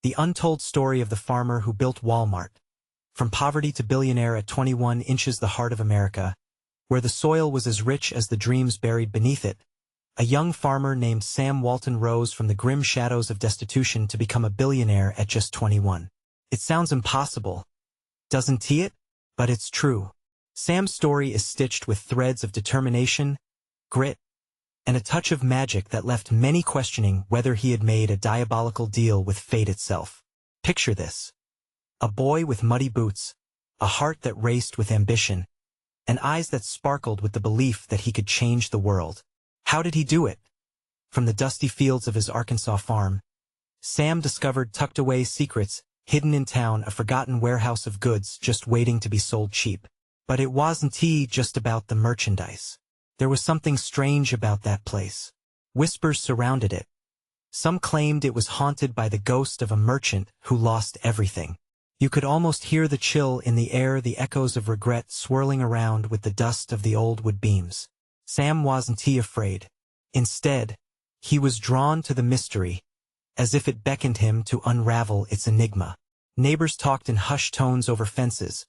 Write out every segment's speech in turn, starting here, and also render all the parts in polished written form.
The untold story of the farmer who built Walmart. From poverty to billionaire at 21 inches, the heart of America, where the soil was as rich as the dreams buried beneath it. A young farmer named Sam Walton rose from the grim shadows of destitution to become a billionaire at just 21. It sounds impossible, doesn't it? But it's true. Sam's story is stitched with threads of determination, grit, and a touch of magic that left many questioning whether he had made a diabolical deal with fate itself. Picture this. A boy with muddy boots, a heart that raced with ambition, and eyes that sparkled with the belief that he could change the world. How did he do it? From the dusty fields of his Arkansas farm, Sam discovered tucked-away secrets hidden in town, a forgotten warehouse of goods just waiting to be sold cheap. But it wasn't just about the merchandise. There was something strange about that place. Whispers surrounded it. Some claimed it was haunted by the ghost of a merchant who lost everything. You could almost hear the chill in the air, the echoes of regret swirling around with the dust of the old wood beams. Sam wasn't afraid. Instead, he was drawn to the mystery, as if it beckoned him to unravel its enigma. Neighbors talked in hushed tones over fences,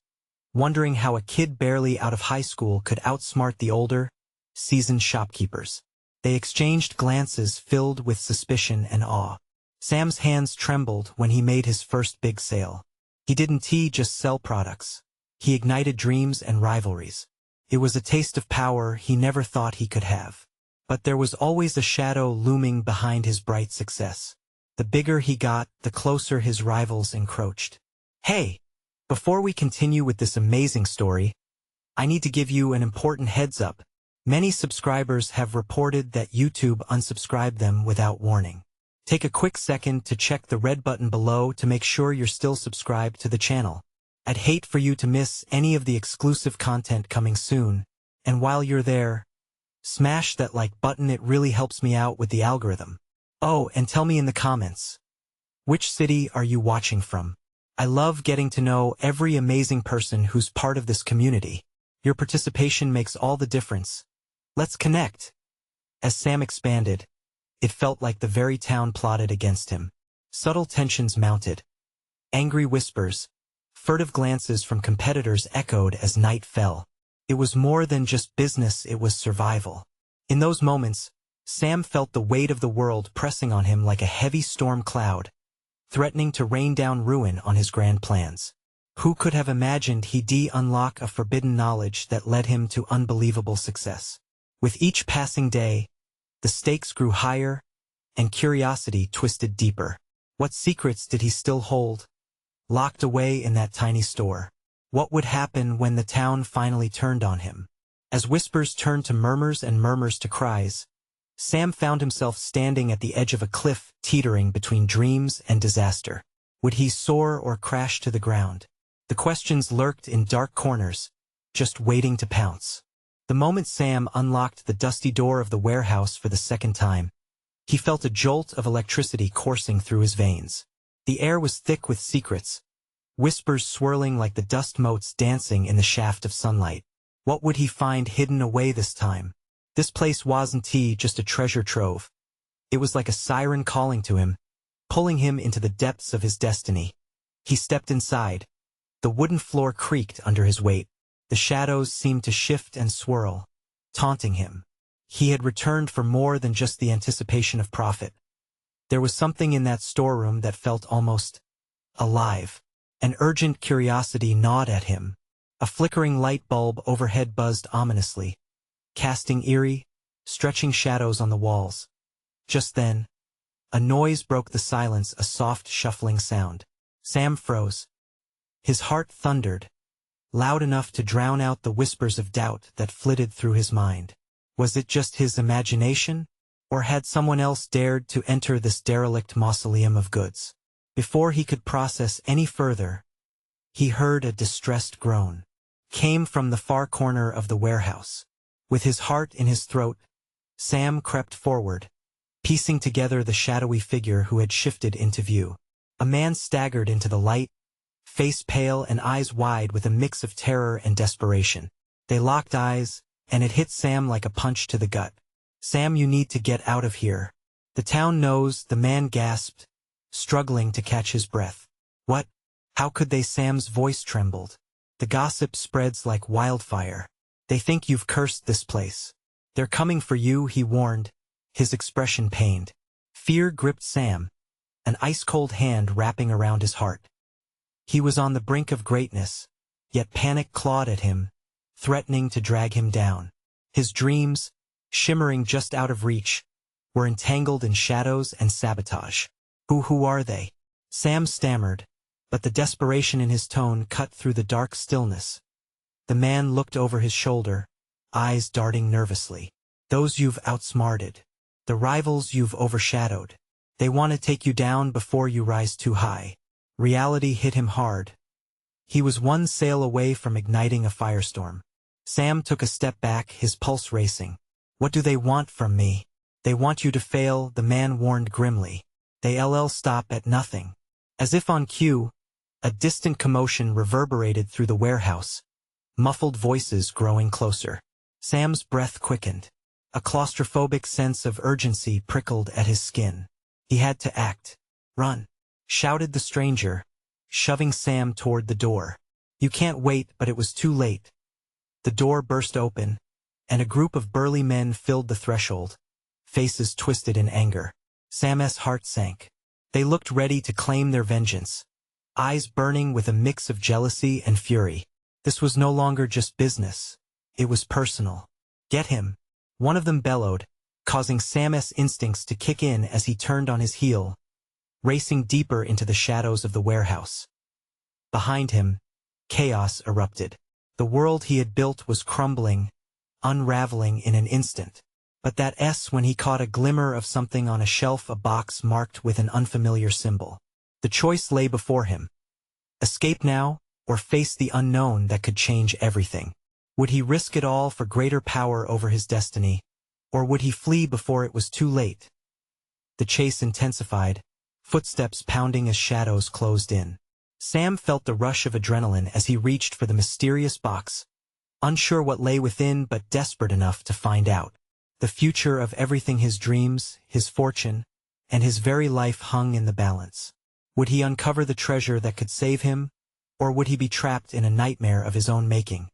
wondering how a kid barely out of high school could outsmart the older, seasoned shopkeepers. They exchanged glances filled with suspicion and awe. Sam's hands trembled when he made his first big sale. He didn't just sell products. He ignited dreams and rivalries. It was a taste of power he never thought he could have. But there was always a shadow looming behind his bright success. The bigger he got, the closer his rivals encroached. Hey! Before we continue with this amazing story, I need to give you an important heads up. Many subscribers have reported that YouTube unsubscribed them without warning. Take a quick second to check the red button below to make sure you're still subscribed to the channel. I'd hate for you to miss any of the exclusive content coming soon, and while you're there, smash that like button. It really helps me out with the algorithm. Oh, and tell me in the comments, which city are you watching from? I love getting to know every amazing person who's part of this community. Your participation makes all the difference. Let's connect. As Sam expanded, it felt like the very town plotted against him. Subtle tensions mounted. Angry whispers, furtive glances from competitors echoed as night fell. It was more than just business, it was survival. In those moments, Sam felt the weight of the world pressing on him like a heavy storm cloud, threatening to rain down ruin on his grand plans. Who could have imagined he'd unlock a forbidden knowledge that led him to unbelievable success? With each passing day, the stakes grew higher, and curiosity twisted deeper. What secrets did he still hold, locked away in that tiny store? What would happen when the town finally turned on him? As whispers turned to murmurs and murmurs to cries, Sam found himself standing at the edge of a cliff, teetering between dreams and disaster. Would he soar or crash to the ground? The questions lurked in dark corners, just waiting to pounce. The moment Sam unlocked the dusty door of the warehouse for the second time, he felt a jolt of electricity coursing through his veins. The air was thick with secrets, whispers swirling like the dust motes dancing in the shaft of sunlight. What would he find hidden away this time? This place wasn't just a treasure trove. It was like a siren calling to him, pulling him into the depths of his destiny. He stepped inside. The wooden floor creaked under his weight. The shadows seemed to shift and swirl, taunting him. He had returned for more than just the anticipation of profit. There was something in that storeroom that felt almost alive. An urgent curiosity gnawed at him. A flickering light bulb overhead buzzed ominously, casting eerie, stretching shadows on the walls. Just then, a noise broke the silence, a soft shuffling sound. Sam froze. His heart thundered, loud enough to drown out the whispers of doubt that flitted through his mind. Was it just his imagination, or had someone else dared to enter this derelict mausoleum of goods? Before he could process any further, he heard a distressed groan. Came from the far corner of the warehouse. With his heart in his throat, Sam crept forward, piecing together the shadowy figure who had shifted into view. A man staggered into the light, face pale and eyes wide with a mix of terror and desperation. They locked eyes, and it hit Sam like a punch to the gut. "Sam, you need to get out of here. The town knows," the man gasped, struggling to catch his breath. What? How could they? Sam's voice trembled. The gossip spreads like wildfire. They think you've cursed this place. They're coming for you, he warned, his expression pained. Fear gripped Sam, an ice-cold hand wrapping around his heart. He was on the brink of greatness, yet panic clawed at him, threatening to drag him down. His dreams, shimmering just out of reach, were entangled in shadows and sabotage. Who are they? Sam stammered, but the desperation in his tone cut through the dark stillness. The man looked over his shoulder, eyes darting nervously. Those you've outsmarted. The rivals you've overshadowed. They want to take you down before you rise too high. Reality hit him hard. He was one sail away from igniting a firestorm. Sam took a step back, his pulse racing. What do they want from me? They want you to fail, the man warned grimly. They'll stop at nothing. As if on cue, a distant commotion reverberated through the warehouse, muffled voices growing closer. Sam's breath quickened. A claustrophobic sense of urgency prickled at his skin. He had to act. Run, shouted the stranger, shoving Sam toward the door. You can't wait, but it was too late. The door burst open, and a group of burly men filled the threshold, faces twisted in anger. Sam's heart sank. They looked ready to claim their vengeance, eyes burning with a mix of jealousy and fury. This was no longer just business. It was personal. Get him, one of them bellowed, causing Sam's instincts to kick in as he turned on his heel, racing deeper into the shadows of the warehouse. Behind him, chaos erupted. The world he had built was crumbling, unraveling in an instant. But that when he caught a glimmer of something on a shelf, a box marked with an unfamiliar symbol. The choice lay before him. Escape now, or face the unknown that could change everything. Would he risk it all for greater power over his destiny, or would he flee before it was too late? The chase intensified, footsteps pounding as shadows closed in. Sam felt the rush of adrenaline as he reached for the mysterious box, unsure what lay within but desperate enough to find out. The future of everything, his dreams, his fortune, and his very life hung in the balance. Would he uncover the treasure that could save him, or would he be trapped in a nightmare of his own making?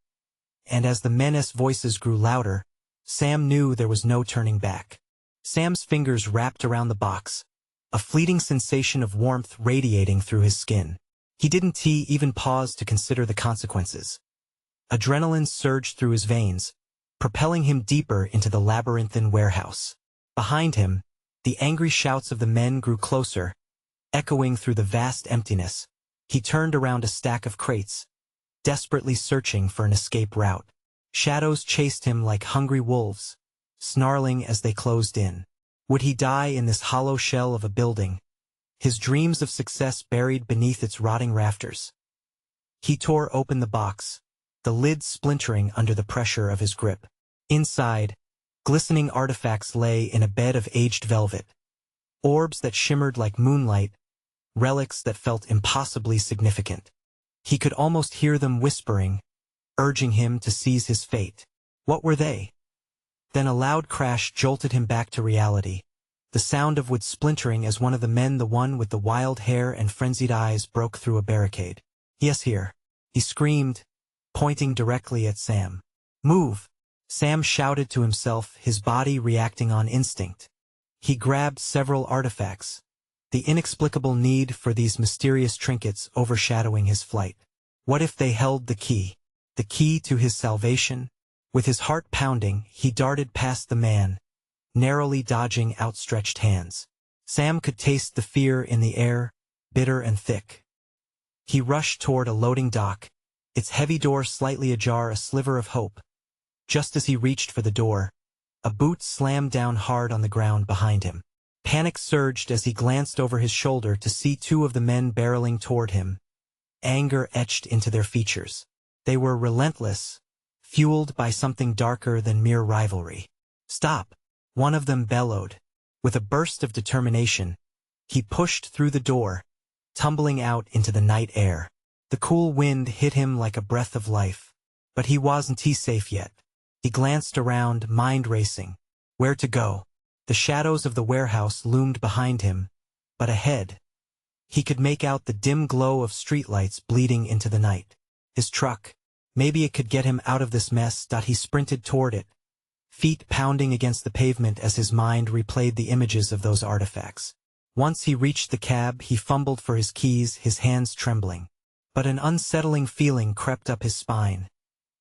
And as the men's voices grew louder, Sam knew there was no turning back. Sam's fingers wrapped around the box, a fleeting sensation of warmth radiating through his skin. He didn't even pause to consider the consequences. Adrenaline surged through his veins, propelling him deeper into the labyrinthine warehouse. Behind him, the angry shouts of the men grew closer, echoing through the vast emptiness. He turned around a stack of crates, desperately searching for an escape route. Shadows chased him like hungry wolves, snarling as they closed in. Would he die in this hollow shell of a building, his dreams of success buried beneath its rotting rafters? He tore open the box, the lid splintering under the pressure of his grip. Inside, glistening artifacts lay in a bed of aged velvet. Orbs that shimmered like moonlight, relics that felt impossibly significant. He could almost hear them whispering, urging him to seize his fate. What were they? Then a loud crash jolted him back to reality, the sound of wood splintering as one of the men, the one with the wild hair and frenzied eyes, broke through a barricade. Yes, here, he screamed, pointing directly at Sam. Move! Sam shouted to himself, his body reacting on instinct. He grabbed several artifacts, the inexplicable need for these mysterious trinkets overshadowing his flight. What if they held the key to his salvation? With his heart pounding, he darted past the man, narrowly dodging outstretched hands. Sam could taste the fear in the air, bitter and thick. He rushed toward a loading dock, its heavy door slightly ajar, a sliver of hope. Just as he reached for the door, a boot slammed down hard on the ground behind him. Panic surged as he glanced over his shoulder to see two of the men barreling toward him, anger etched into their features. They were relentless, fueled by something darker than mere rivalry. Stop! One of them bellowed. With a burst of determination, he pushed through the door, tumbling out into the night air. The cool wind hit him like a breath of life. But he wasn't safe yet. He glanced around, mind racing. Where to go? The shadows of the warehouse loomed behind him, but ahead, He could make out the dim glow of streetlights bleeding into the night. His truck. Maybe it could get him out of this mess. He sprinted toward it, feet pounding against the pavement as his mind replayed the images of those artifacts. Once he reached the cab, he fumbled for his keys, his hands trembling. But an unsettling feeling crept up his spine.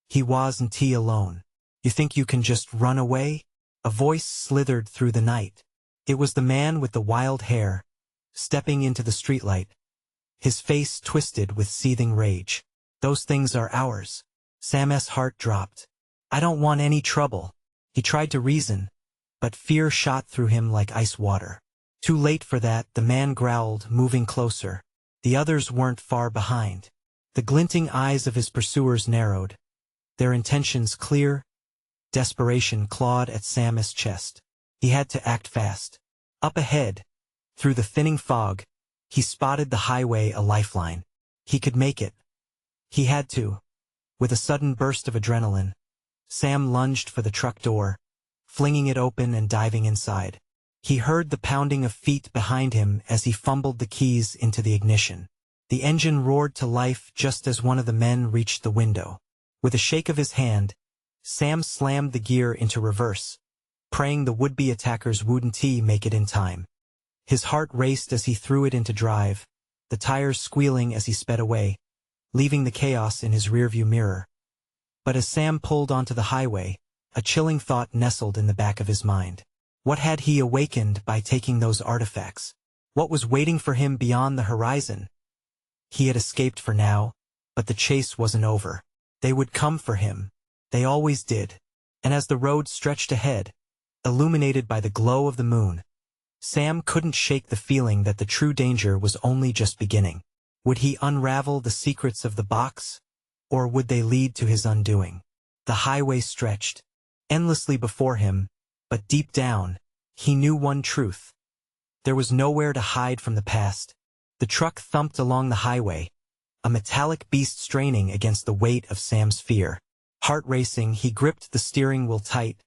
He wasn't alone. You think you can just run away? A voice slithered through the night. It was the man with the wild hair, stepping into the streetlight, his face twisted with seething rage. Those things are ours. Sam's heart dropped. I don't want any trouble. He tried to reason, but fear shot through him like ice water. Too late for that, the man growled, moving closer. The others weren't far behind. The glinting eyes of his pursuers narrowed, their intentions clear. Desperation clawed at Sam's chest. He had to act fast. Up ahead, through the thinning fog, he spotted the highway, a lifeline. He could make it. He had to. With a sudden burst of adrenaline, Sam lunged for the truck door, flinging it open and diving inside. He heard the pounding of feet behind him as he fumbled the keys into the ignition. The engine roared to life just as one of the men reached the window. With a shake of his hand, Sam slammed the gear into reverse, praying the would-be attackers wouldn't make it in time. His heart raced as he threw it into drive, the tires squealing as he sped away, leaving the chaos in his rearview mirror. But as Sam pulled onto the highway, a chilling thought nestled in the back of his mind. What had he awakened by taking those artifacts? What was waiting for him beyond the horizon? He had escaped for now, but the chase wasn't over. They would come for him. They always did. And as the road stretched ahead, illuminated by the glow of the moon, Sam couldn't shake the feeling that the true danger was only just beginning. Would he unravel the secrets of the box, or would they lead to his undoing? The highway stretched endlessly before him, but deep down, he knew one truth. There was nowhere to hide from the past. The truck thumped along the highway, a metallic beast straining against the weight of Sam's fear. Heart racing, he gripped the steering wheel tight,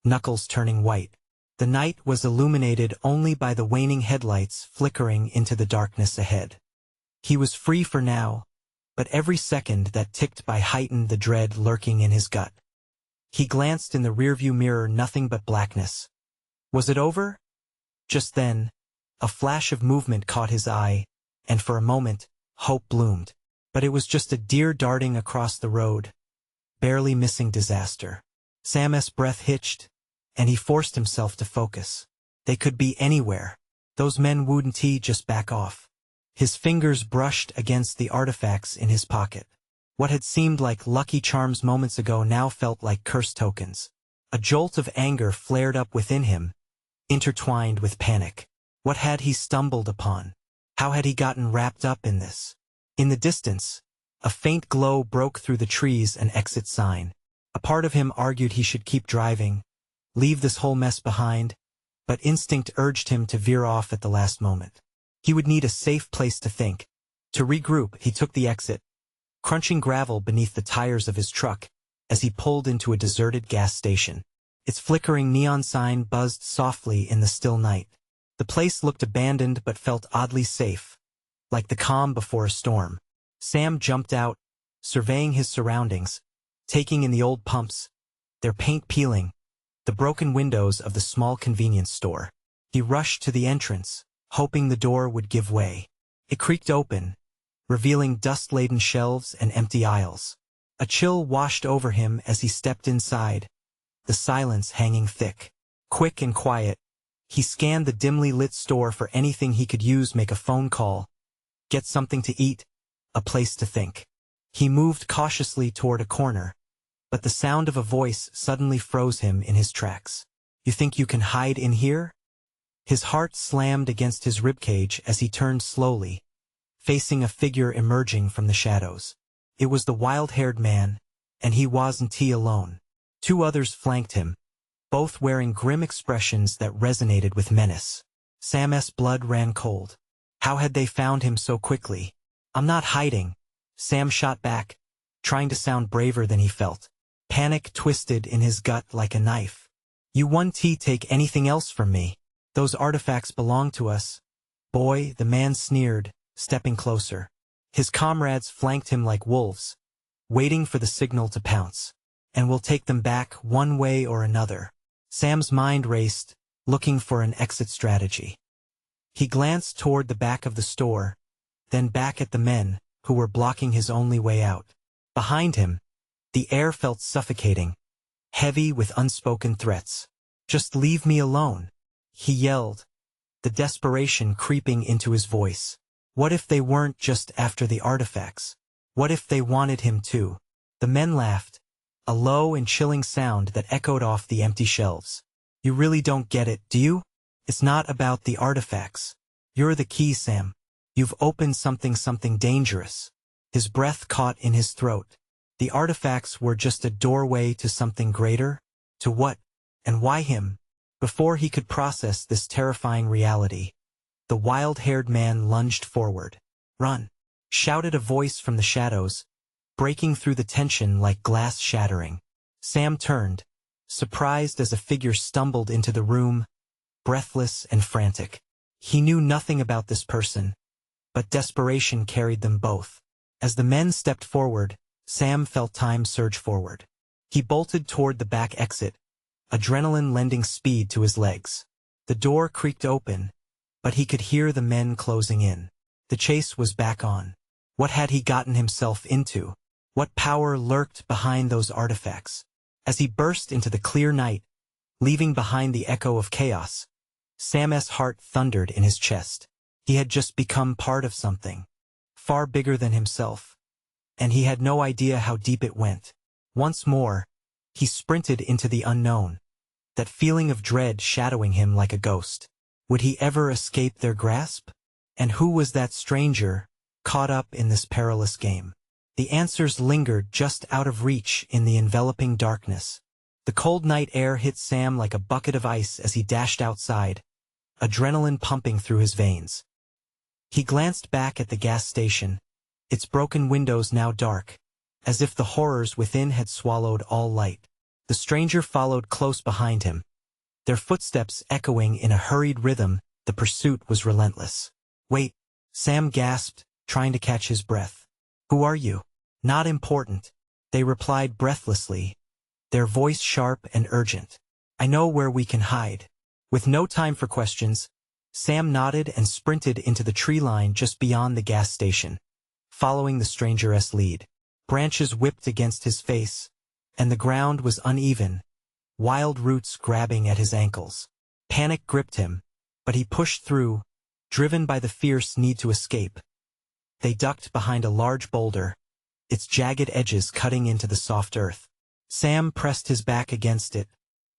knuckles turning white. The night was illuminated only by the waning headlights flickering into the darkness ahead. He was free for now, but every second that ticked by heightened the dread lurking in his gut. He glanced in the rearview mirror, nothing but blackness. Was it over? Just then, a flash of movement caught his eye, and for a moment, hope bloomed. But it was just a deer darting across the road, barely missing disaster. Sam's breath hitched, and he forced himself to focus. They could be anywhere. Those men wouldn't just back off. His fingers brushed against the artifacts in his pocket. What had seemed like Lucky Charms moments ago now felt like curse tokens. A jolt of anger flared up within him, intertwined with panic. What had he stumbled upon? How had he gotten wrapped up in this? In the distance, a faint glow broke through the trees, an exit sign. A part of him argued he should keep driving, leave this whole mess behind, but instinct urged him to veer off at the last moment. He would need a safe place to think. To regroup, he took the exit, crunching gravel beneath the tires of his truck as he pulled into a deserted gas station. Its flickering neon sign buzzed softly in the still night. The place looked abandoned but felt oddly safe, like the calm before a storm. Sam jumped out, surveying his surroundings, taking in the old pumps, their paint peeling, the broken windows of the small convenience store. He rushed to the entrance, hoping the door would give way. It creaked open, revealing dust-laden shelves and empty aisles. A chill washed over him as he stepped inside, the silence hanging thick. Quick and quiet, he scanned the dimly lit store for anything he could use, make a phone call, get something to eat, a place to think. He moved cautiously toward a corner, but the sound of a voice suddenly froze him in his tracks. You think you can hide in here? His heart slammed against his ribcage as he turned slowly, facing a figure emerging from the shadows. It was the wild-haired man, and he wasn't alone. Two others flanked him, both wearing grim expressions that resonated with menace. Sam's blood ran cold. How had they found him so quickly? I'm not hiding, Sam shot back, trying to sound braver than he felt. Panic twisted in his gut like a knife. You won't take anything else from me. Those artifacts belong to us. Boy, the man sneered, stepping closer. His comrades flanked him like wolves, waiting for the signal to pounce. And we'll take them back one way or another. Sam's mind raced, looking for an exit strategy. He glanced toward the back of the store, then back at the men, who were blocking his only way out. Behind him, the air felt suffocating, heavy with unspoken threats. "Just leave me alone," he yelled, the desperation creeping into his voice. What if they weren't just after the artifacts? What if they wanted him too? The men laughed, a low and chilling sound that echoed off the empty shelves. "You really don't get it, do you? It's not about the artifacts. You're the key, Sam. You've opened something dangerous." His breath caught in his throat. The artifacts were just a doorway to something greater? To what? And why him? Before he could process this terrifying reality, the wild-haired man lunged forward. "Run!" shouted a voice from the shadows, breaking through the tension like glass shattering. Sam turned, surprised as a figure stumbled into the room, breathless and frantic. He knew nothing about this person, but desperation carried them both. As the men stepped forward, Sam felt time surge forward. He bolted toward the back exit, adrenaline lending speed to his legs. The door creaked open, but he could hear the men closing in. The chase was back on. What had he gotten himself into? What power lurked behind those artifacts? As he burst into the clear night, leaving behind the echo of chaos, Sam's heart thundered in his chest. He had just become part of something far bigger than himself, and he had no idea how deep it went. Once more, he sprinted into the unknown, that feeling of dread shadowing him like a ghost. Would he ever escape their grasp? And who was that stranger, caught up in this perilous game? The answers lingered just out of reach in the enveloping darkness. The cold night air hit Sam like a bucket of ice as he dashed outside, adrenaline pumping through his veins. He glanced back at the gas station, its broken windows now dark, as if the horrors within had swallowed all light. The stranger followed close behind him, their footsteps echoing in a hurried rhythm. The pursuit was relentless. "Wait," Sam gasped, trying to catch his breath. "Who are you?" "Not important," they replied breathlessly, their voice sharp and urgent. "I know where we can hide." With no time for questions, Sam nodded and sprinted into the tree line just beyond the gas station, following the stranger's lead. Branches whipped against his face, and the ground was uneven, wild roots grabbing at his ankles. Panic gripped him, but he pushed through, driven by the fierce need to escape. They ducked behind a large boulder, its jagged edges cutting into the soft earth. Sam pressed his back against it,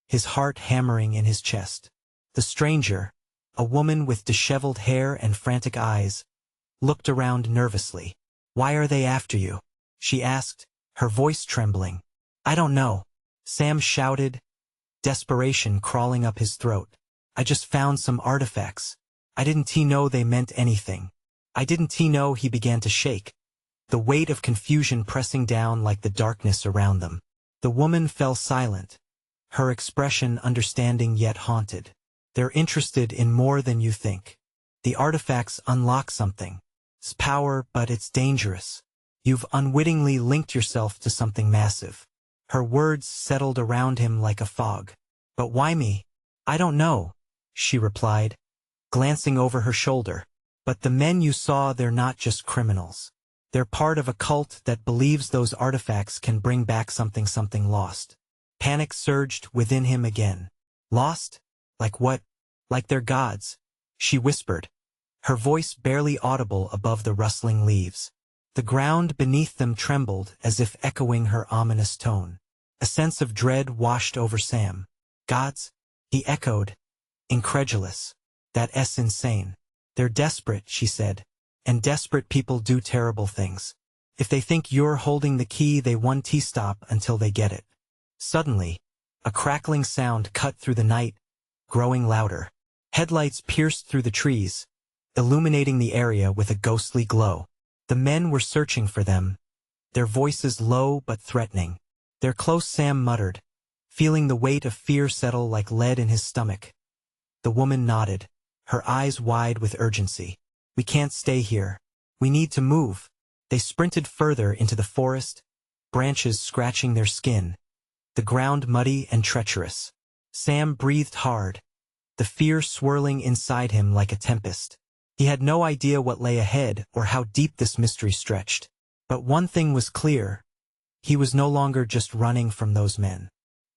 his heart hammering in his chest. The stranger, a woman with disheveled hair and frantic eyes, looked around nervously. "Why are they after you?" she asked, her voice trembling. "I don't know," Sam shouted, desperation crawling up his throat. "I just found some artifacts. I didn't know they meant anything. I didn't know." He began to shake, the weight of confusion pressing down like the darkness around them. The woman fell silent, her expression understanding yet haunted. "They're interested in more than you think. The artifacts unlock something. It's power, but it's dangerous. You've unwittingly linked yourself to something massive." Her words settled around him like a fog. "But why me?" "I don't know," she replied, glancing over her shoulder. "But the men you saw, they're not just criminals. They're part of a cult that believes those artifacts can bring back something lost." Panic surged within him again. "Lost? Like what?" "Like their gods," she whispered, her voice barely audible above the rustling leaves. The ground beneath them trembled as if echoing her ominous tone. A sense of dread washed over Sam. "Gods?" he echoed, incredulous. "That's insane." "They're desperate," she said, "and desperate people do terrible things. If they think you're holding the key, they won't stop until they get it." Suddenly, a crackling sound cut through the night, growing louder. Headlights pierced through the trees, illuminating the area with a ghostly glow. The men were searching for them, their voices low but threatening. "They're close," Sam muttered, feeling the weight of fear settle like lead in his stomach. The woman nodded, her eyes wide with urgency. "We can't stay here. We need to move. They sprinted further into the forest, branches scratching their skin, the ground muddy and treacherous. Sam breathed hard, the fear swirling inside him like a tempest. He had no idea what lay ahead or how deep this mystery stretched. But one thing was clear. He was no longer just running from those men.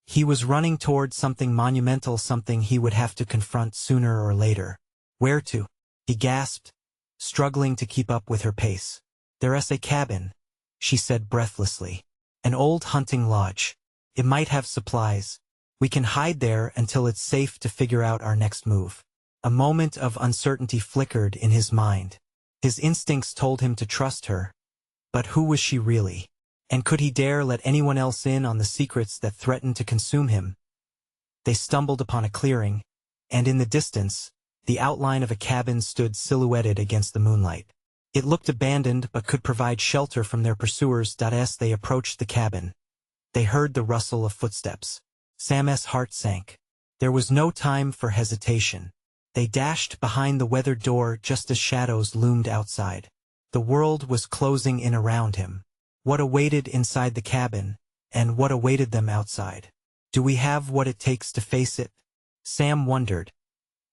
He was running toward something monumental, something he would have to confront sooner or later. Where to? He gasped, struggling to keep up with her pace. There's a cabin, she said breathlessly. An old hunting lodge. It might have supplies. We can hide there until it's safe to figure out our next move. A moment of uncertainty flickered in his mind. His instincts told him to trust her. But who was she really? And could he dare let anyone else in on the secrets that threatened to consume him? They stumbled upon a clearing, and in the distance, the outline of a cabin stood silhouetted against the moonlight. It looked abandoned but could provide shelter from their pursuers. As they approached the cabin, they heard the rustle of footsteps. Sam's heart sank. There was no time for hesitation. They dashed behind the weathered door just as shadows loomed outside. The world was closing in around him. What awaited inside the cabin, and what awaited them outside? Do we have what it takes to face it? Sam wondered,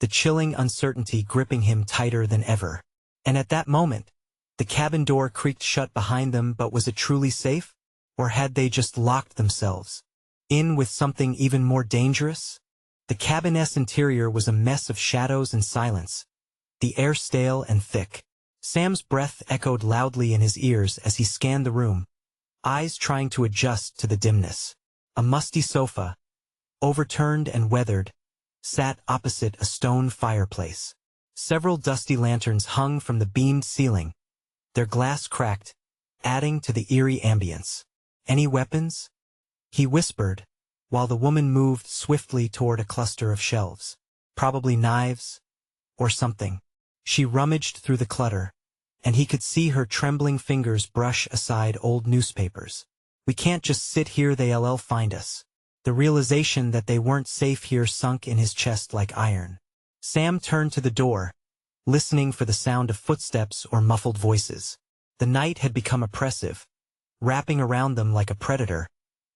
the chilling uncertainty gripping him tighter than ever. And at that moment, the cabin door creaked shut behind them. But was it truly safe? Or had they just locked themselves in with something even more dangerous? The cabin's interior was a mess of shadows and silence, the air stale and thick. Sam's breath echoed loudly in his ears as he scanned the room, eyes trying to adjust to the dimness. A musty sofa, overturned and weathered, sat opposite a stone fireplace. Several dusty lanterns hung from the beamed ceiling, their glass cracked, adding to the eerie ambience. Any weapons? He whispered, while the woman moved swiftly toward a cluster of shelves. Probably knives, or something. She rummaged through the clutter, and he could see her trembling fingers brush aside old newspapers. We can't just sit here, they'll find us. The realization that they weren't safe here sunk in his chest like iron. Sam turned to the door, listening for the sound of footsteps or muffled voices. The night had become oppressive, wrapping around them like a predator,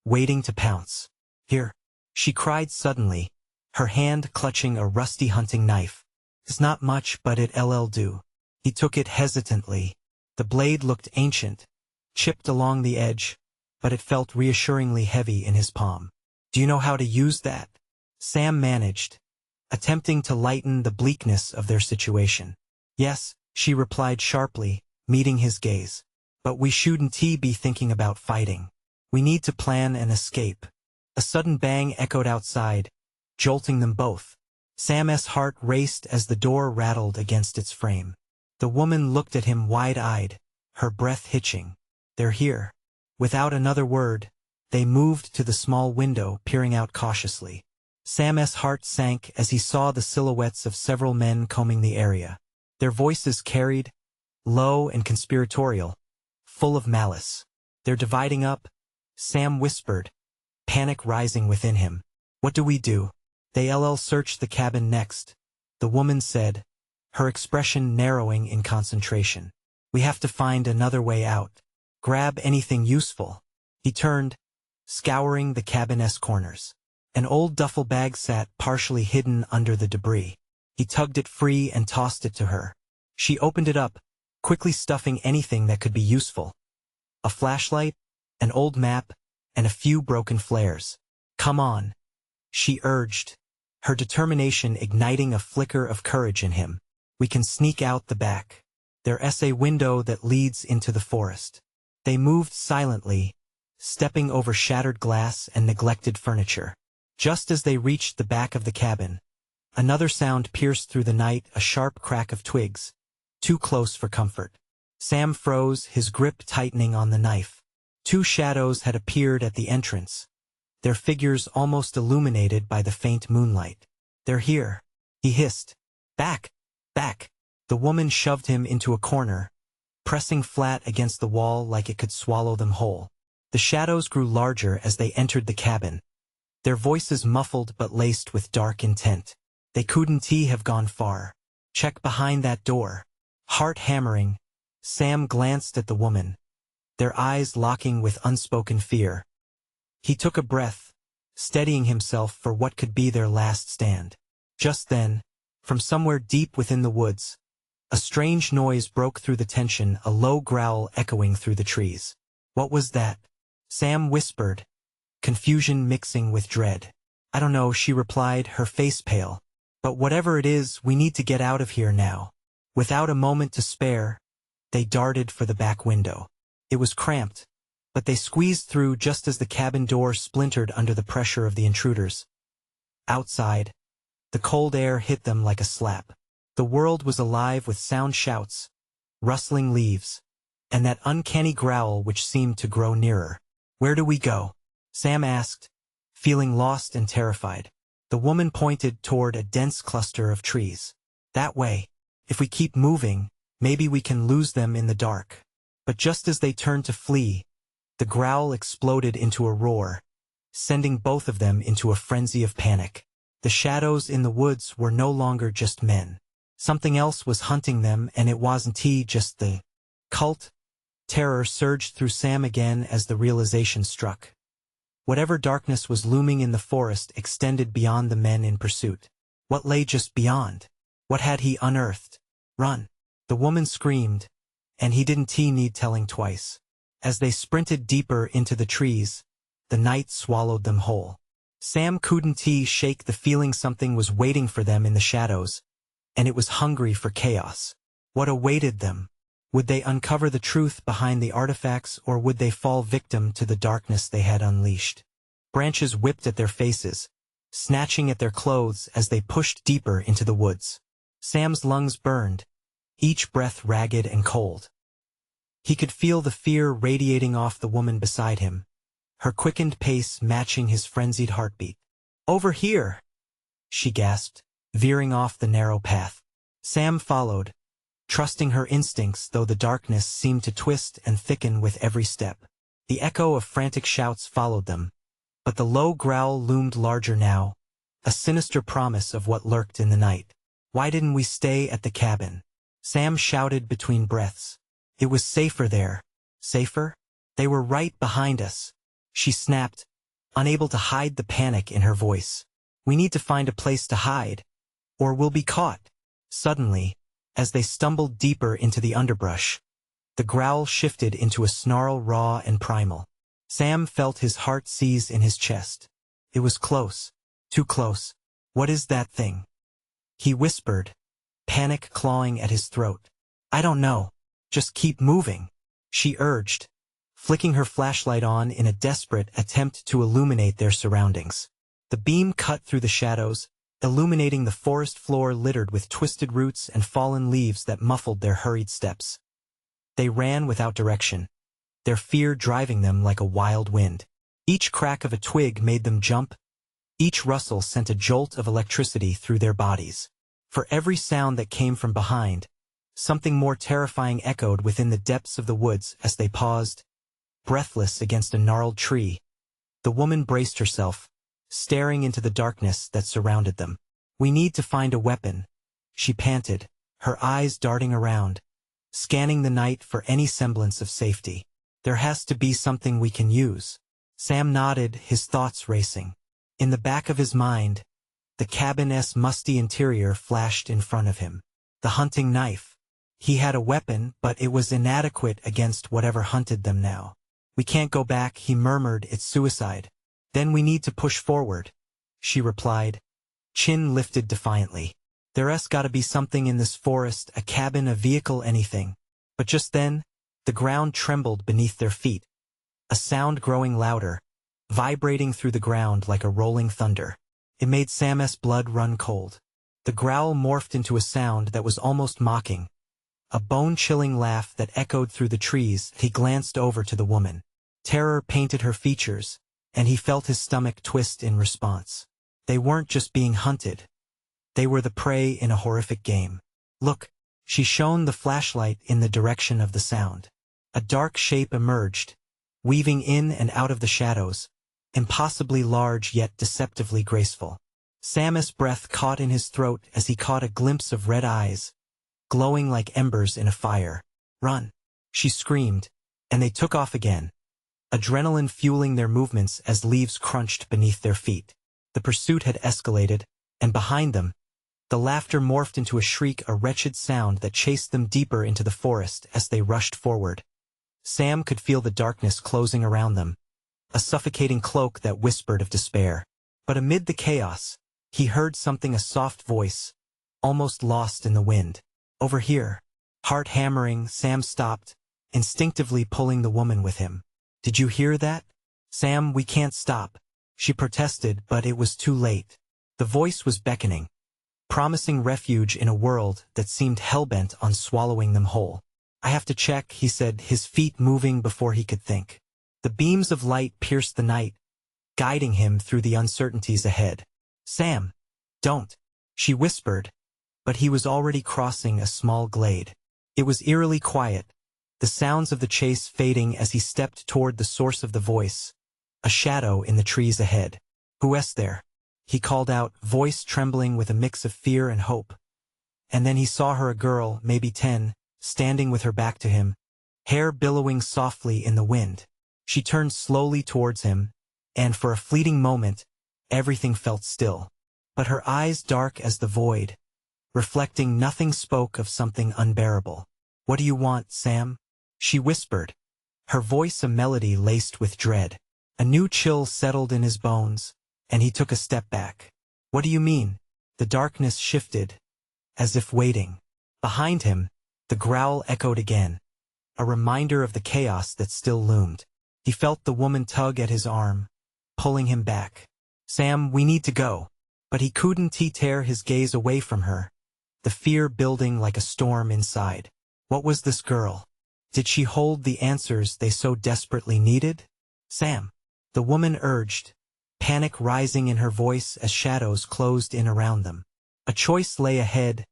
waiting to pounce. Here, she cried suddenly, her hand clutching a rusty hunting knife. It's not much, but it'll do. He took it hesitantly. The blade looked ancient, chipped along the edge, but it felt reassuringly heavy in his palm. Do you know how to use that? Sam managed, attempting to lighten the bleakness of their situation. Yes, she replied sharply, meeting his gaze. But we shouldn't be thinking about fighting. We need to plan an escape. A sudden bang echoed outside, jolting them both. Sam's heart raced as the door rattled against its frame. The woman looked at him wide-eyed, her breath hitching. They're here. Without another word, they moved to the small window, peering out cautiously. Sam's heart sank as he saw the silhouettes of several men combing the area. Their voices carried, low and conspiratorial, full of malice. They're dividing up, Sam whispered, panic rising within him. What do we do? They'll search the cabin next, the woman said, her expression narrowing in concentration. We have to find another way out. Grab anything useful. He turned, scouring the cabin's corners. An old duffel bag sat partially hidden under the debris. He tugged it free and tossed it to her. She opened it up, quickly stuffing anything that could be useful. A flashlight, an old map, and a few broken flares. Come on, she urged, her determination igniting a flicker of courage in him. We can sneak out the back. There's a window that leads into the forest. They moved silently, stepping over shattered glass and neglected furniture. Just as they reached the back of the cabin, another sound pierced through the night, a sharp crack of twigs, too close for comfort. Sam froze, his grip tightening on the knife. Two shadows had appeared at the entrance, their figures almost illuminated by the faint moonlight. They're here, he hissed. Back, back. The woman shoved him into a corner, pressing flat against the wall like it could swallow them whole. The shadows grew larger as they entered the cabin, their voices muffled but laced with dark intent. They couldn't have gone far. Check behind that door. Heart hammering, Sam glanced at the woman, their eyes locking with unspoken fear. He took a breath, steadying himself for what could be their last stand. Just then, from somewhere deep within the woods, a strange noise broke through the tension, a low growl echoing through the trees. What was that? Sam whispered, confusion mixing with dread. I don't know, she replied, her face pale. But whatever it is, we need to get out of here now. Without a moment to spare, they darted for the back window. It was cramped, but they squeezed through just as the cabin door splintered under the pressure of the intruders. Outside, the cold air hit them like a slap. The world was alive with sound shouts, rustling leaves, and that uncanny growl which seemed to grow nearer. Where do we go? Sam asked, feeling lost and terrified. The woman pointed toward a dense cluster of trees. That way. If we keep moving, maybe we can lose them in the dark. But just as they turned to flee, the growl exploded into a roar, sending both of them into a frenzy of panic. The shadows in the woods were no longer just men. Something else was hunting them, and it wasn't just the cult. Terror surged through Sam again as the realization struck. Whatever darkness was looming in the forest extended beyond the men in pursuit. What lay just beyond? What had he unearthed? Run! The woman screamed, and he didn't need telling twice. As they sprinted deeper into the trees, the night swallowed them whole. Sam couldn't shake the feeling something was waiting for them in the shadows, and it was hungry for chaos. What awaited them? Would they uncover the truth behind the artifacts, or would they fall victim to the darkness they had unleashed? Branches whipped at their faces, snatching at their clothes as they pushed deeper into the woods. Sam's lungs burned, each breath ragged and cold. He could feel the fear radiating off the woman beside him, her quickened pace matching his frenzied heartbeat. Over here! She gasped, veering off the narrow path. Sam followed, trusting her instincts, though the darkness seemed to twist and thicken with every step. The echo of frantic shouts followed them, but the low growl loomed larger now, a sinister promise of what lurked in the night. Why didn't we stay at the cabin? Sam shouted between breaths. It was safer there. Safer? They were right behind us. She snapped, unable to hide the panic in her voice. We need to find a place to hide, or we'll be caught. Suddenly, as they stumbled deeper into the underbrush, the growl shifted into a snarl, raw and primal. Sam felt his heart seize in his chest. It was close. Too close. What is that thing? He whispered, panic clawing at his throat. I don't know. Just keep moving, she urged, flicking her flashlight on in a desperate attempt to illuminate their surroundings. The beam cut through the shadows, illuminating the forest floor littered with twisted roots and fallen leaves that muffled their hurried steps. They ran without direction, their fear driving them like a wild wind. Each crack of a twig made them jump, each rustle sent a jolt of electricity through their bodies. For every sound that came from behind, something more terrifying echoed within the depths of the woods. As they paused, breathless against a gnarled tree, the woman braced herself, staring into the darkness that surrounded them. We need to find a weapon, she panted, her eyes darting around, scanning the night for any semblance of safety. There has to be something we can use. Sam nodded, his thoughts racing. In the back of his mind, the cabin's musty interior flashed in front of him. The hunting knife. He had a weapon, but it was inadequate against whatever hunted them now. We can't go back, he murmured, it's suicide. Then we need to push forward, she replied, chin lifted defiantly. There's gotta be something in this forest, a cabin, a vehicle, anything. But just then, the ground trembled beneath their feet, a sound growing louder, vibrating through the ground like a rolling thunder. It made Sam's blood run cold. The growl morphed into a sound that was almost mocking, a bone-chilling laugh that echoed through the trees. He glanced over to the woman. Terror painted her features, and he felt his stomach twist in response. They weren't just being hunted. They were the prey in a horrific game. Look, she shone the flashlight in the direction of the sound. A dark shape emerged, weaving in and out of the shadows, impossibly large yet deceptively graceful. Sam's breath caught in his throat as he caught a glimpse of red eyes, glowing like embers in a fire. Run! She screamed, and they took off again, adrenaline fueling their movements as leaves crunched beneath their feet. The pursuit had escalated, and behind them, the laughter morphed into a shriek, a wretched sound that chased them deeper into the forest as they rushed forward. Sam could feel the darkness closing around them, a suffocating cloak that whispered of despair. But amid the chaos, he heard something, a soft voice, almost lost in the wind. Over here. Heart hammering, Sam stopped, instinctively pulling the woman with him. Did you hear that? Sam, we can't stop, she protested, but it was too late. The voice was beckoning, promising refuge in a world that seemed hell-bent on swallowing them whole. I have to check, he said, his feet moving before he could think. The beams of light pierced the night, guiding him through the uncertainties ahead. Sam, don't, she whispered, but he was already crossing a small glade. It was eerily quiet, the sounds of the chase fading as he stepped toward the source of the voice, a shadow in the trees ahead. Who's there? He called out, voice trembling with a mix of fear and hope. And then he saw her, a girl, maybe 10, standing with her back to him, hair billowing softly in the wind. She turned slowly towards him, and for a fleeting moment, everything felt still. But her eyes, dark as the void, reflecting nothing, spoke of something unbearable. What do you want, Sam? She whispered, her voice a melody laced with dread. A new chill settled in his bones, and he took a step back. What do you mean? The darkness shifted, as if waiting. Behind him, the growl echoed again, a reminder of the chaos that still loomed. He felt the woman tug at his arm, pulling him back. Sam, we need to go. But he couldn't tear his gaze away from her, the fear building like a storm inside. What was this girl? Did she hold the answers they so desperately needed? Sam, the woman urged, panic rising in her voice as shadows closed in around them. A choice lay ahead,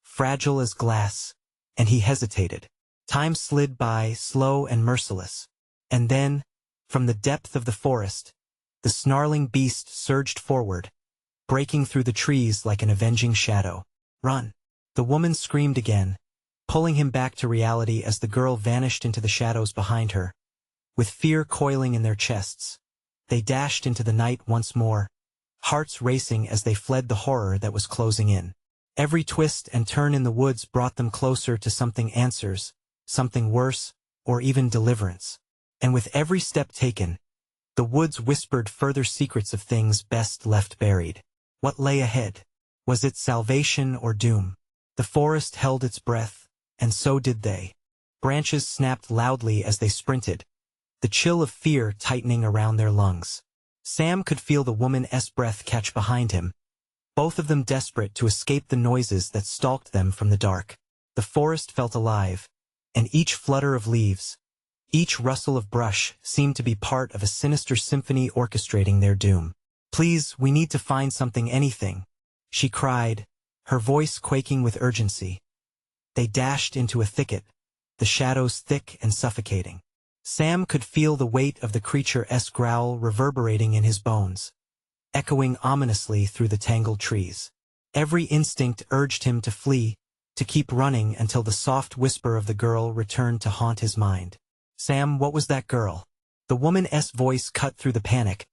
fragile as glass, and he hesitated. Time slid by, slow and merciless. And then, from the depth of the forest, the snarling beast surged forward, breaking through the trees like an avenging shadow. Run! The woman screamed again, pulling him back to reality as the girl vanished into the shadows behind her. With fear coiling in their chests, they dashed into the night once more, hearts racing as they fled the horror that was closing in. Every twist and turn in the woods brought them closer to answers, something worse, or even deliverance. And with every step taken, the woods whispered further secrets of things best left buried. What lay ahead? Was it salvation or doom? The forest held its breath, and so did they. Branches snapped loudly as they sprinted, the chill of fear tightening around their lungs. Sam could feel the woman's breath catch behind him, both of them desperate to escape the noises that stalked them from the dark. The forest felt alive, and each flutter of leaves, each rustle of brush seemed to be part of a sinister symphony orchestrating their doom. Please, we need to find something, anything, she cried, her voice quaking with urgency. They dashed into a thicket, the shadows thick and suffocating. Sam could feel the weight of the creature's growl reverberating in his bones, echoing ominously through the tangled trees. Every instinct urged him to flee, to keep running until the soft whisper of the girl returned to haunt his mind. Sam, what was that girl? The woman's voice cut through the panic,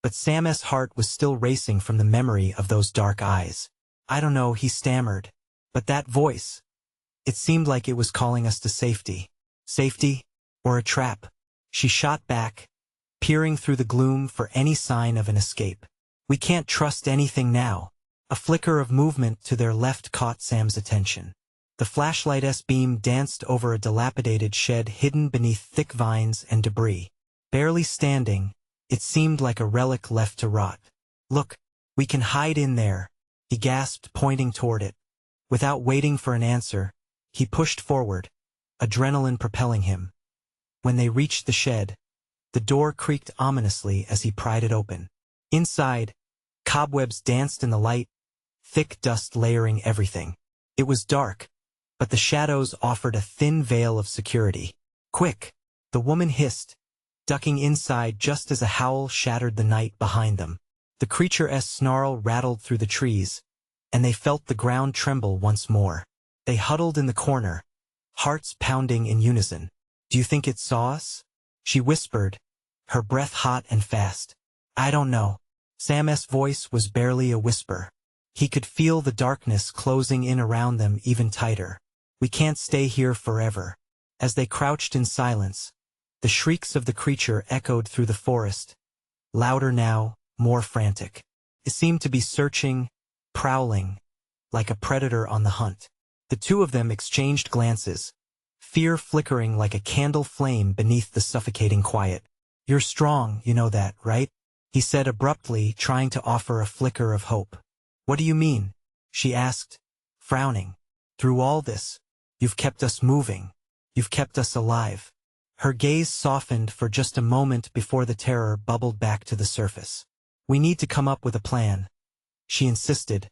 but Sam's heart was still racing from the memory of those dark eyes. I don't know, he stammered. But that voice, it seemed like it was calling us to safety. Safety? Or a trap? She shot back, peering through the gloom for any sign of an escape. We can't trust anything now. A flicker of movement to their left caught Sam's attention. The flashlight's beam danced over a dilapidated shed hidden beneath thick vines and debris. Barely standing, it seemed like a relic left to rot. Look, we can hide in there, he gasped, pointing toward it. Without waiting for an answer, he pushed forward, adrenaline propelling him. When they reached the shed, the door creaked ominously as he pried it open. Inside, cobwebs danced in the light, thick dust layering everything. It was dark, but the shadows offered a thin veil of security. Quick! The woman hissed, ducking inside just as a howl shattered the night behind them. The creature's snarl rattled through the trees, and they felt the ground tremble once more. They huddled in the corner, hearts pounding in unison. "Do you think it saw us?" she whispered, her breath hot and fast. "I don't know." Sam's voice was barely a whisper. He could feel the darkness closing in around them even tighter. "We can't stay here forever." As they crouched in silence, the shrieks of the creature echoed through the forest, louder now, more frantic. It seemed to be searching, prowling, like a predator on the hunt. The two of them exchanged glances, fear flickering like a candle flame beneath the suffocating quiet. "You're strong, you know that, right?" he said abruptly, trying to offer a flicker of hope. "What do you mean?" she asked, frowning. "Through all this, you've kept us moving. You've kept us alive." Her gaze softened for just a moment before the terror bubbled back to the surface. "We need to come up with a plan," she insisted,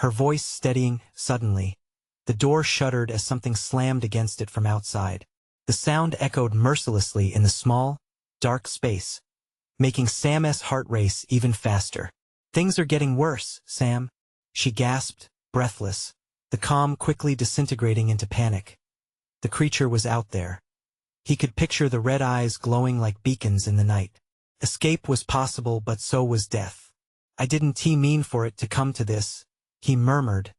her voice steadying. Suddenly, the door shuddered as something slammed against it from outside. The sound echoed mercilessly in the small, dark space, making Sam's heart race even faster. "Things are getting worse, Sam," she gasped, breathless, the calm quickly disintegrating into panic. The creature was out there. He could picture the red eyes glowing like beacons in the night. Escape was possible, but so was death. "I didn't mean for it to come to this," he murmured,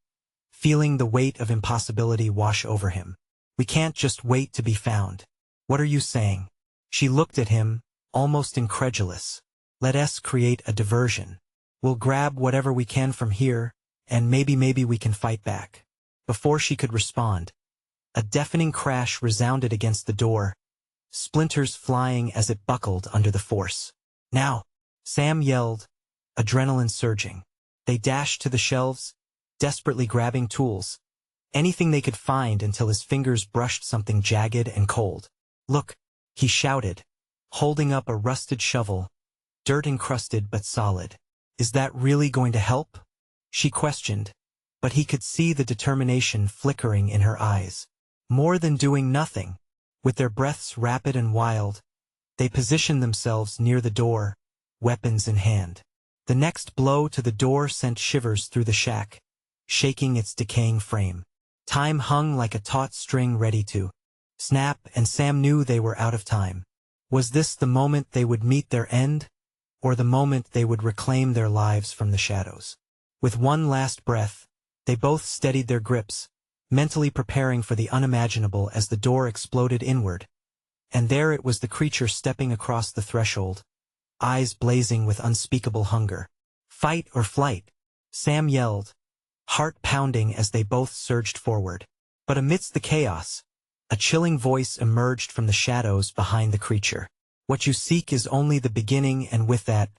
feeling the weight of impossibility wash over him. "We can't just wait to be found." "What are you saying?" She looked at him, almost incredulous. "Let us create a diversion. We'll grab whatever we can from here, and maybe we can fight back." Before she could respond, a deafening crash resounded against the door, splinters flying as it buckled under the force. "Now!" Sam yelled, adrenaline surging. They dashed to the shelves, desperately grabbing tools, anything they could find until his fingers brushed something jagged and cold. "Look!" he shouted, holding up a rusted shovel, dirt-encrusted but solid. "Is that really going to help?" she questioned, but he could see the determination flickering in her eyes. More than doing nothing, with their breaths rapid and wild, they positioned themselves near the door, weapons in hand. The next blow to the door sent shivers through the shack, shaking its decaying frame. Time hung like a taut string ready to snap, and Sam knew they were out of time. Was this the moment they would meet their end, or the moment they would reclaim their lives from the shadows? With one last breath, they both steadied their grips, mentally preparing for the unimaginable as the door exploded inward. And there it was, the creature stepping across the threshold, eyes blazing with unspeakable hunger. "Fight or flight," Sam yelled, heart pounding as they both surged forward. But amidst the chaos, a chilling voice emerged from the shadows behind the creature. "What you seek is only the beginning," and with that,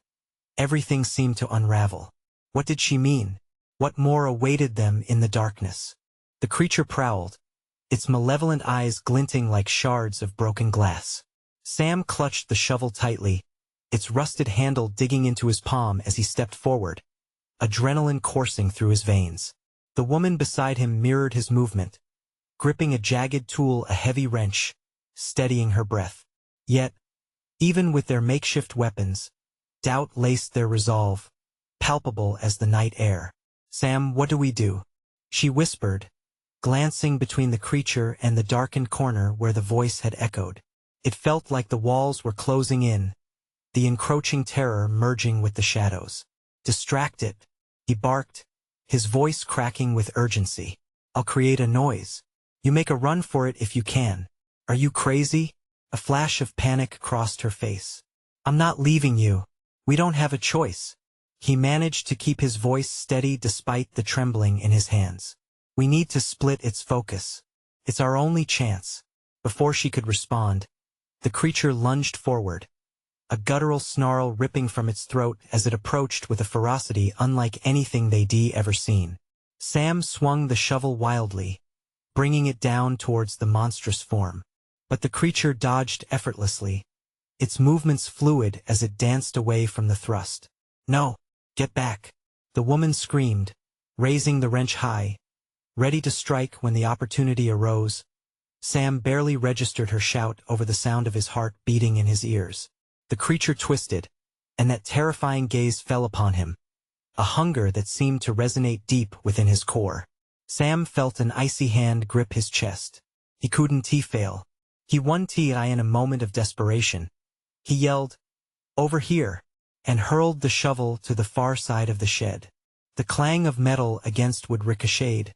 everything seemed to unravel. What did she mean? What more awaited them in the darkness? The creature prowled, its malevolent eyes glinting like shards of broken glass. Sam clutched the shovel tightly, its rusted handle digging into his palm as he stepped forward, adrenaline coursing through his veins. The woman beside him mirrored his movement, gripping a jagged tool, a heavy wrench, steadying her breath. Yet, even with their makeshift weapons, doubt laced their resolve, palpable as the night air. "Sam, what do we do?" she whispered, glancing between the creature and the darkened corner where the voice had echoed. It felt like the walls were closing in, the encroaching terror merging with the shadows. "Distract it," he barked, his voice cracking with urgency. "I'll create a noise. You make a run for it if you can." "Are you crazy?" A flash of panic crossed her face. "I'm not leaving you. We don't have a choice." He managed to keep his voice steady despite the trembling in his hands. "We need to split its focus. It's our only chance." Before she could respond, the creature lunged forward, a guttural snarl ripping from its throat as it approached with a ferocity unlike anything they'd ever seen. Sam swung the shovel wildly, bringing it down towards the monstrous form. But the creature dodged effortlessly, its movements fluid as it danced away from the thrust. "No! Get back!" the woman screamed, raising the wrench high, ready to strike when the opportunity arose. Sam barely registered her shout over the sound of his heart beating in his ears. The creature twisted, and that terrifying gaze fell upon him, a hunger that seemed to resonate deep within his core. Sam felt an icy hand grip his chest, He couldn't fail. He won in a moment of desperation. He yelled, "Over here," and hurled the shovel to the far side of the shed. The clang of metal against wood ricocheted,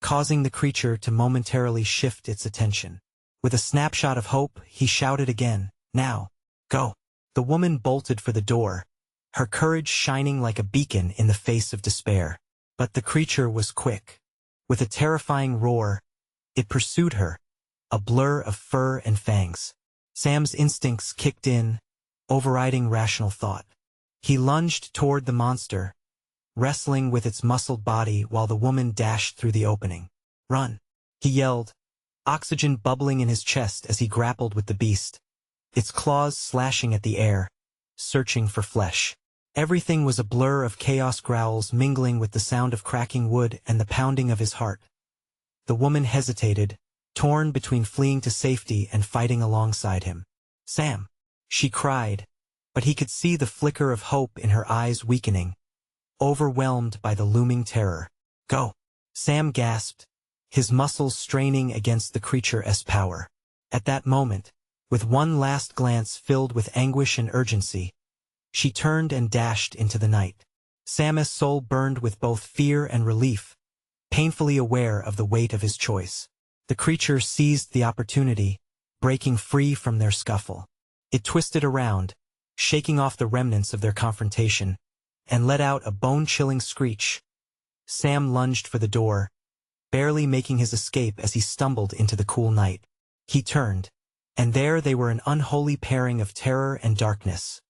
causing the creature to momentarily shift its attention. With a snapshot of hope, he shouted again, "Now, go." The woman bolted for the door, her courage shining like a beacon in the face of despair. But the creature was quick. With a terrifying roar, it pursued her, a blur of fur and fangs. Sam's instincts kicked in, overriding rational thought. He lunged toward the monster, wrestling with its muscled body while the woman dashed through the opening. "Run!" he yelled, oxygen bubbling in his chest as he grappled with the beast, its claws slashing at the air, searching for flesh. Everything was a blur of chaos, growls mingling with the sound of cracking wood and the pounding of his heart. The woman hesitated, torn between fleeing to safety and fighting alongside him. "Sam!" she cried, but he could see the flicker of hope in her eyes weakening, overwhelmed by the looming terror. "Go!" Sam gasped, his muscles straining against the creature's power. At that moment, with one last glance filled with anguish and urgency, she turned and dashed into the night. Sam's soul burned with both fear and relief, painfully aware of the weight of his choice. The creature seized the opportunity, breaking free from their scuffle. It twisted around, shaking off the remnants of their confrontation, and let out a bone-chilling screech. Sam lunged for the door, barely making his escape as he stumbled into the cool night. He turned, and there they were, an unholy pairing of terror and darkness.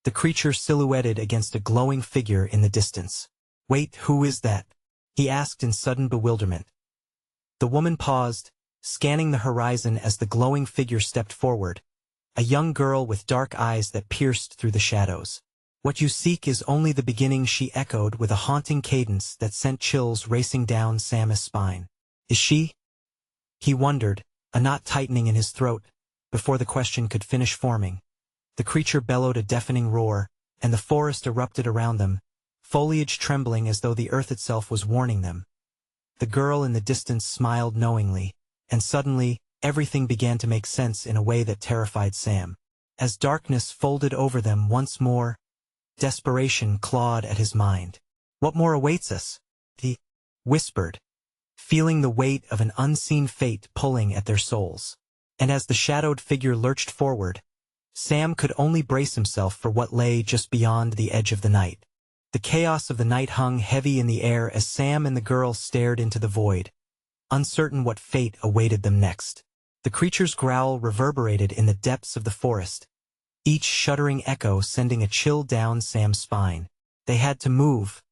The creature silhouetted against a glowing figure in the distance. "Wait, who is that?" he asked in sudden bewilderment. The woman paused, scanning the horizon as the glowing figure stepped forward, a young girl with dark eyes that pierced through the shadows. "What you seek is only the beginning," she echoed with a haunting cadence that sent chills racing down Sam's spine. "Is she?" he wondered, a knot tightening in his throat, before the question could finish forming. The creature bellowed a deafening roar, and the forest erupted around them, foliage trembling as though the earth itself was warning them. The girl in the distance smiled knowingly, and suddenly, everything began to make sense in a way that terrified Sam. As darkness folded over them once more, desperation clawed at his mind. "What more awaits us?" he whispered, feeling the weight of an unseen fate pulling at their souls. And as the shadowed figure lurched forward, Sam could only brace himself for what lay just beyond the edge of the night. The chaos of the night hung heavy in the air as Sam and the girl stared into the void, uncertain what fate awaited them next. The creature's growl reverberated in the depths of the forest, each shuddering echo sending a chill down Sam's spine. They had to move.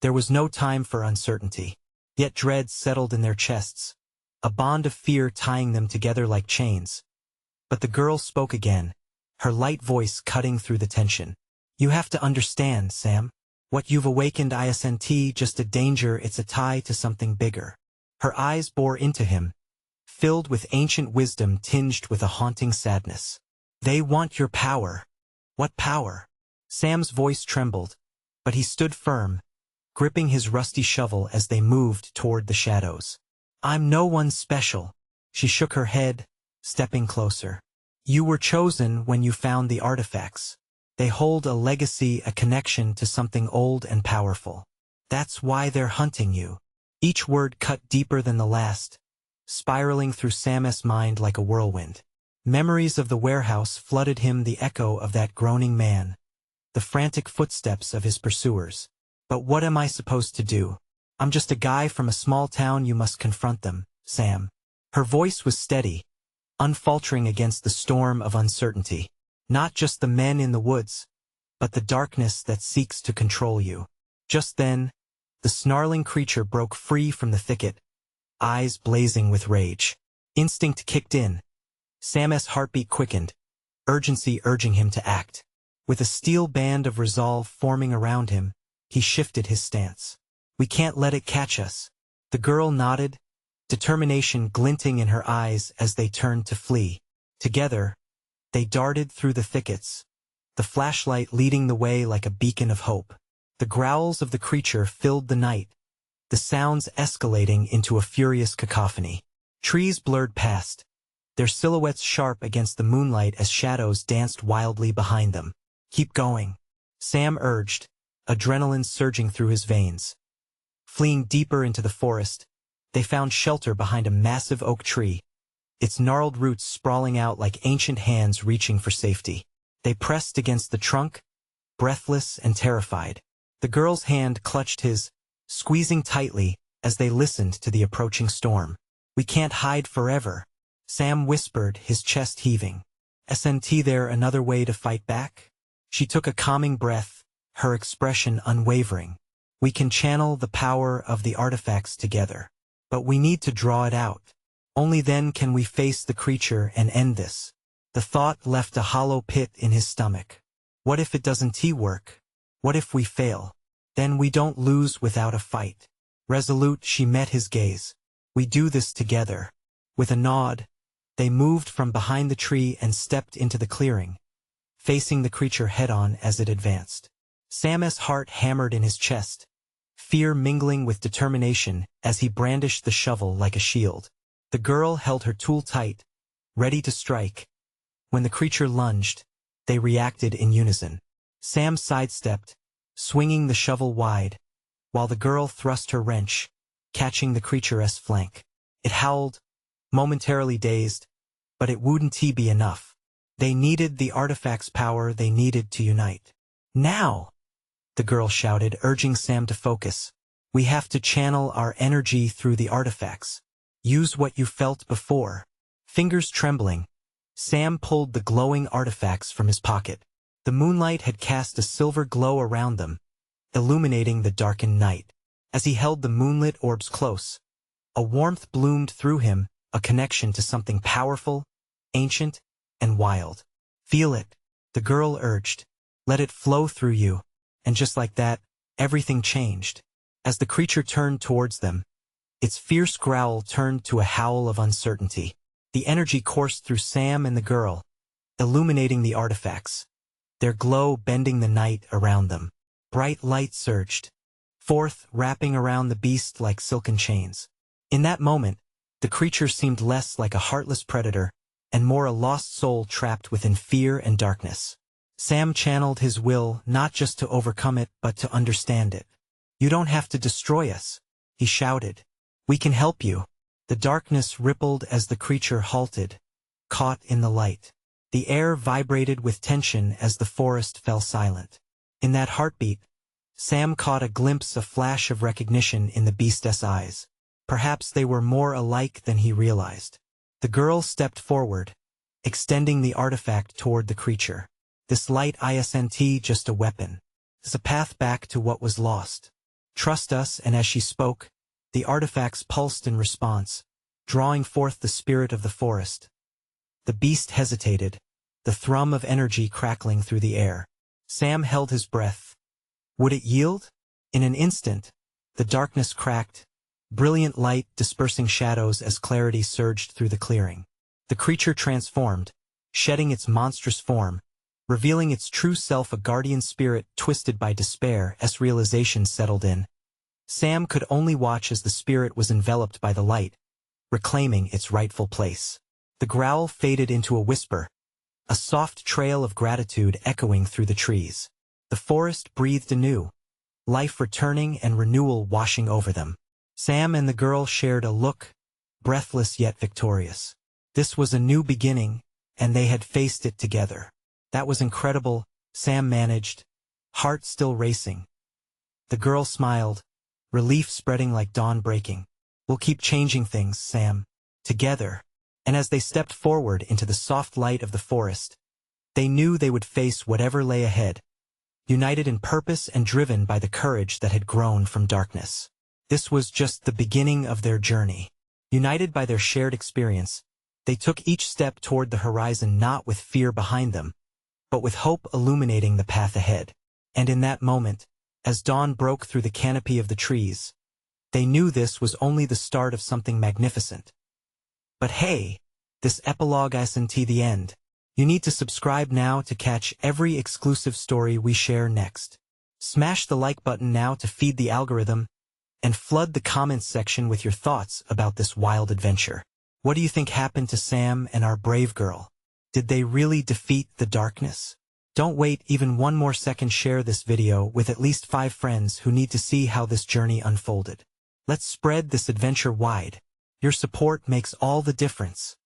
There was no time for uncertainty. Yet dread settled in their chests, a bond of fear tying them together like chains. But the girl spoke again, her light voice cutting through the tension. "You have to understand, Sam. What you've awakened isn't just a danger, it's a tie to something bigger." Her eyes bore into him, filled with ancient wisdom tinged with a haunting sadness. "They want your power." "What power?" Sam's voice trembled, but he stood firm, gripping his rusty shovel as they moved toward the shadows. "I'm no one special." She shook her head, stepping closer. "You were chosen when you found the artifacts. They hold a legacy, a connection to something old and powerful. That's why they're hunting you." Each word cut deeper than the last, spiraling through Sam's mind like a whirlwind. Memories of the warehouse flooded him, the echo of that groaning man, the frantic footsteps of his pursuers. "But what am I supposed to do? I'm just a guy from a small town. You must confront them, Sam." Her voice was steady, unfaltering against the storm of uncertainty. "Not just the men in the woods, but the darkness that seeks to control you." Just then, the snarling creature broke free from the thicket, eyes blazing with rage. Instinct kicked in. Sam's heartbeat quickened, urgency urging him to act. With a steel band of resolve forming around him, he shifted his stance. "We can't let it catch us." The girl nodded, determination glinting in her eyes as they turned to flee. Together, they darted through the thickets, the flashlight leading the way like a beacon of hope. The growls of the creature filled the night, the sounds escalating into a furious cacophony. Trees blurred past, their silhouettes sharp against the moonlight as shadows danced wildly behind them. Keep going, Sam urged, adrenaline surging through his veins. Fleeing deeper into the forest, they found shelter behind a massive oak tree, its gnarled roots sprawling out like ancient hands reaching for safety. They pressed against the trunk, breathless and terrified. The girl's hand clutched his, squeezing tightly as they listened to the approaching storm. We can't hide forever, Sam whispered, his chest heaving. Isn't there another way to fight back? She took a calming breath, her expression unwavering. We can channel the power of the artifacts together. But we need to draw it out. Only then can we face the creature and end this. The thought left a hollow pit in his stomach. What if it doesn't work? What if we fail? Then we don't lose without a fight. Resolute, she met his gaze. We do this together. With a nod, they moved from behind the tree and stepped into the clearing, facing the creature head-on as it advanced. Sam's heart hammered in his chest, fear mingling with determination as he brandished the shovel like a shield. The girl held her tool tight, ready to strike. When the creature lunged, they reacted in unison. Sam sidestepped, swinging the shovel wide, while the girl thrust her wrench, catching the creature's flank. It howled, momentarily dazed, but it wouldn't be enough. They needed the artifact's power, they needed to unite. Now, the girl shouted, urging Sam to focus. We have to channel our energy through the artifacts. Use what you felt before. Fingers trembling, Sam pulled the glowing artifacts from his pocket. The moonlight had cast a silver glow around them, illuminating the darkened night. As he held the moonlit orbs close, a warmth bloomed through him, a connection to something powerful, ancient, and wild. Feel it, the girl urged. Let it flow through you. And just like that, everything changed. As the creature turned towards them, its fierce growl turned to a howl of uncertainty. The energy coursed through Sam and the girl, illuminating the artifacts, their glow bending the night around them. Bright light surged forth, wrapping around the beast like silken chains. In that moment, the creature seemed less like a heartless predator and more a lost soul trapped within fear and darkness. Sam channeled his will not just to overcome it but to understand it. You don't have to destroy us, he shouted. We can help you. The darkness rippled as the creature halted, caught in the light. The air vibrated with tension as the forest fell silent. In that heartbeat, Sam caught a glimpse, a flash of recognition in the beast's eyes. Perhaps they were more alike than he realized. The girl stepped forward, extending the artifact toward the creature. This light isn't just a weapon. It's a path back to what was lost. Trust us. And as she spoke, the artifacts pulsed in response, drawing forth the spirit of the forest. The beast hesitated, the thrum of energy crackling through the air. Sam held his breath. Would it yield? In an instant, the darkness cracked, brilliant light dispersing shadows as clarity surged through the clearing. The creature transformed, shedding its monstrous form, revealing its true self, a guardian spirit twisted by despair. As realization settled in, Sam could only watch as the spirit was enveloped by the light, reclaiming its rightful place. The growl faded into a whisper, a soft trail of gratitude echoing through the trees. The forest breathed anew, life returning and renewal washing over them. Sam and the girl shared a look, breathless yet victorious. This was a new beginning, and they had faced it together. That was incredible, Sam managed, heart still racing. The girl smiled, relief spreading like dawn breaking. We'll keep changing things, Sam. Together. And as they stepped forward into the soft light of the forest, they knew they would face whatever lay ahead, united in purpose and driven by the courage that had grown from darkness. This was just the beginning of their journey. United by their shared experience, they took each step toward the horizon, not with fear behind them, but with hope illuminating the path ahead. And in that moment, as dawn broke through the canopy of the trees, they knew this was only the start of something magnificent. But hey, this epilogue isn't the end. You need to subscribe now to catch every exclusive story we share next. Smash the like button now to feed the algorithm, and flood the comments section with your thoughts about this wild adventure. What do you think happened to Sam and our brave girl? Did they really defeat the darkness? Don't wait even one more second. Share this video with at least 5 friends who need to see how this journey unfolded. Let's spread this adventure wide. Your support makes all the difference.